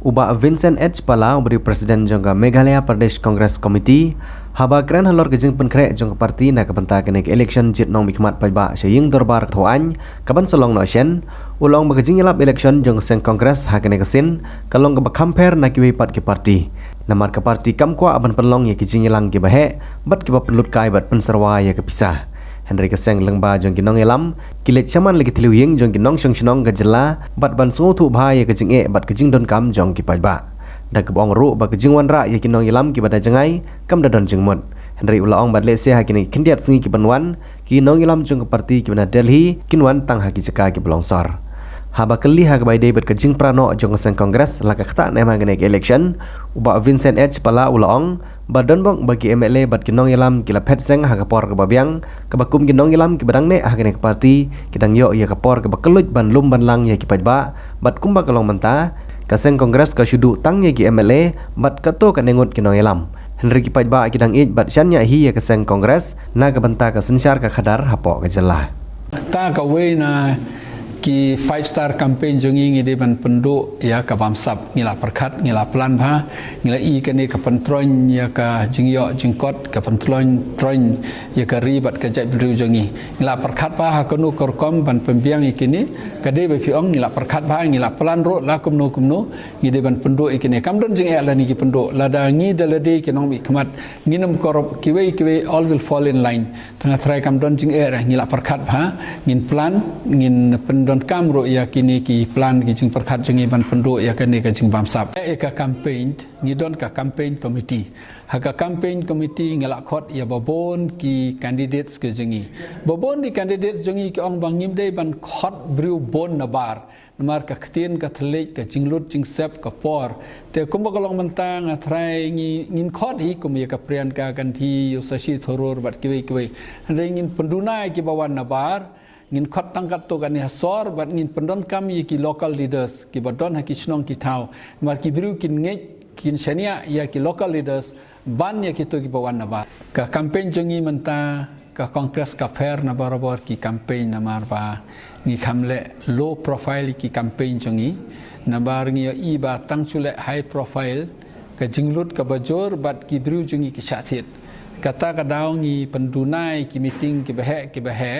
Uba Vincent H. Pala ubri Presiden jangka Meghalaya Pradesh Congress Committee haba keren halor gejeng penkrek jangka parti na kabanta kenek election jit nong mikmat pajba sying dorbar kethoan kaban selong no shen ulong bagejing yelap election jangka seng Congress ha kenek kesin kalong ke kamper na kiwi pat ke parti namar ke parti kamkwa aban penlong ya kijing yelang ke bahe bat ke pelut kai bat penserwa ya kepisah Henry keseng lengba jong kinong elam kilet chaman lagi tiliwing jong kinong syong gajela bat ban sungu tu bahaya kejing bat kejing don kam jong ki pajba da kebong ru ba kejing wanra ya kinong elam ki bada jengai kam dadon jengmut Henry ulaong bat lese hakini kendiat singi ki banwan kinong elam jong ke parti ki bana Delhi kinwan tang haki jeka ki belongsor haba keli ha bai debet kejing prano jong seng Congress laka khata nema genek election uba Vincent H Pala ulaong badon bong bagi MLA bat kinong yelam kila pet seng ha kapor ke babiang ke bakum kinong yelam ki badang ne ha genek parti kidang yo ya kapor ke bakelut ban lum ban lang ya ki pajba bat kumba kalong menta ka seng Congress ka syudu tang ya ki MLA bat kato ka nengut kinong yelam Henry ki pajba kidang ij bat syanya hi ya ke seng Congress na ka benta ka sensyar ka khadar hapo ka jelah ta ka we na ki 5-star campaign jongi ngide ban penduk ya ka bamsap ngila perkat ngila plan ba ngila i kene ka pentron ya ka jingyo jingkot ka pentron tron ya ka ribat ka jai bru jongi ngila perkat ba ha kono korkom ban pembiang ikini kade be fiong ngila perkat ba ngila plan ro la kumno ngide ban penduk ikini kamdon jing ala ni ki penduk lada ngi dalade kinong mi khamat nginam korop kiwe all will fall in line tengah try kamdon jing era ngila perkat ba ngin plan ngin don kamro ya kini ki plan ki jing perkhat jengi ban penduk ya kene ka jing bamsap ka campaign ngi don ka campaign committee ha ka campaign committee ngala khot ya babon ki candidates ke jengi babon di candidates jengi ki ong bangim dei ban khot briu bon nabar namar ka khtien ka thlek ka jinglut jing sep ka por te kumba kalong mentang athrai ngi ngin khot hi kum ya ka prian ka kan thi yosashi thoror bat kiwe ngin pendunai ki bawan nabar ngin khot tangkat to kan hasor bat ngin pendon kami ki local leaders ki badon ha ki snong ki thau mar ki biru kin nge kin shania ya ki local leaders ban ya ki to ki bawan na ba ka campaign jongi menta ka congress ka fair na barabor ki campaign na mar ba ngi khamle low profile ki campaign jongi na bar ngi i ba tang chule high profile ka jinglut ka bajor bat ki biru jongi ki syathit kata ka daw ngi pendunai ki meeting ki bahe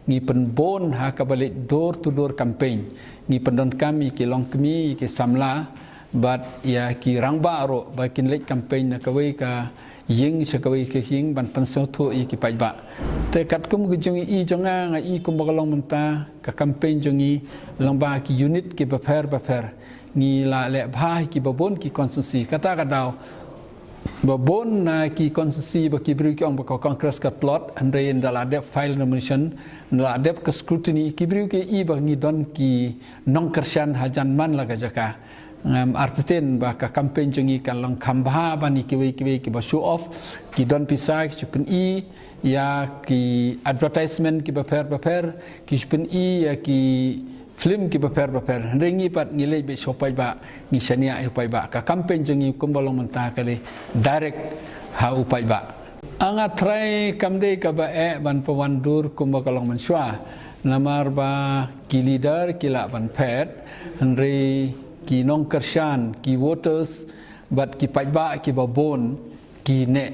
ngi penbon ha ka balik door to door campaign ngi pendon kami ki long kami ki samla bat ya ki rangba ro bakin lek campaign na kawai ka ying sekawai ke ying ban pensau thu i ki pajba te kat kum gi jong i jonga nga i kum bagalong menta ka campaign jongi lamba ki unit ki bafer ngi la le bha ki babon ki konsensi kata ka daw babon na ki konsensi ba ki bri ki ong ba congress ka plot andre in dala dep file nomination la dep ka scrutiny ki bri ki i ba ngi don ki nong kershan hajan man la ga jaka artiten ba ka campaign jongi kan long khamba ba ni ki ba show off ki don pisai ki pen i ya ki advertisement ki ba per ki pen i ya ki film ki baper rengi pat ngilei be sopai ba ngi shania upai ba ka campaign jengi kumbalong menta kali direct ha upai ba anga try kamde ka ba ban pawandur kumbakalong menswa namar ba ki leader kila ban pet henry ki nong kershan ki voters bat ki pajba ki babon ki ne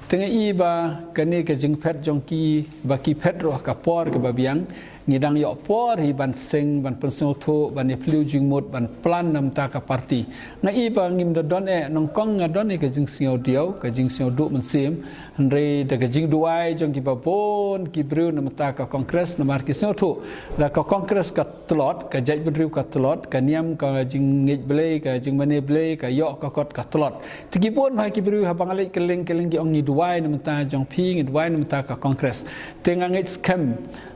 tengah iba kani ke jing pet jongki ba ki pet roh ka por ke babiang ngidang yo por hi ban seng ban pensau thu ban flu jing mot ban plan nam ta ka parti na iba ngim da don nong kong nga don ke jing sio dio ke jing sio du men sim andre de ke jing duai jong ki babon ki bru nam ta ka congress na mar ki sio thu la ka congress ka tlot ka jai bru ka tlot ka niam ka jing ngej ble ka jing mane ble ka yo ka kot ka tlot tiki pon ha ki bru ha bangalai keleng ki ong ni duai nam ta jong pi ngi duai nam ta ka congress tenga ngej scam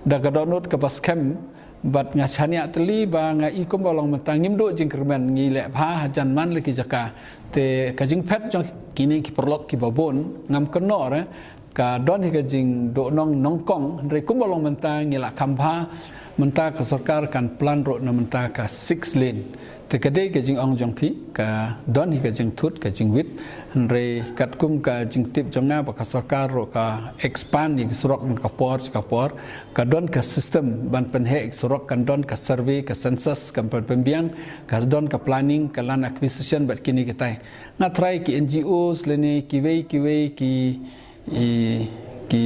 da ga donut ka pas scam bat nga chania teli ba nga i kom bolong mentang ngimdo jing kermen ngi le bha jan man le ki jaka te ka jing pet jong kini ki perlok ki babon ngam kenor ka don hi ka jing do nong kong re kom bolong mentang ngi la khamba mentah ke sarkar kan plan ro na mentah ka 6 lane tekade ke jing ong jong pi ka don hi ka jing thut ka jing wit re kat kum ka jing tip jonga ba ka sarkar ro ka expand ni surok ka por ka don ka system ban pen he surok kan don ka survey ka census kan pembiang ka don ka planning ka land acquisition bat kini kita nga try ki NGOs leni ki wei ki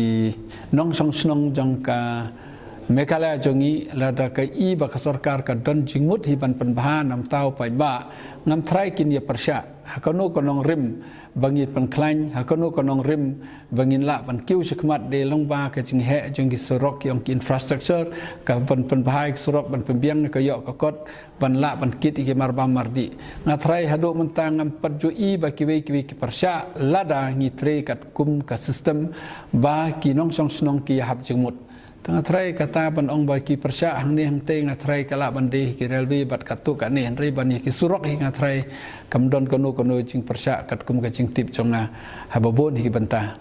nong song snong jong ka Meghalaya jongi lada ka I ba ka sarkar ka don jingmut hi ban penbahan nam tau pai ba ngam try kin ya persya hakano konong rim bangit pan klain hakano konong rim bangin la pan kiu sikmat de long ba ka jing he jong ki sorok yong ki infrastructure ka pan penbahai sorok ban pembiang ka yok ka kot ban la ban kit ki marba mardi nga try hado mentang ngam pat jo I ba ki wei ki persya lada ngi tre kat kum ka system ba ki nong song snong ki hab jingmut tengah try kata ban ong bagi persya hang ni hang teng try kala bandi ki railway bat katu ka ni ri ban ki surok hi try kamdon kono jing persya kat kum ka jing tip jonga hababon hi bantah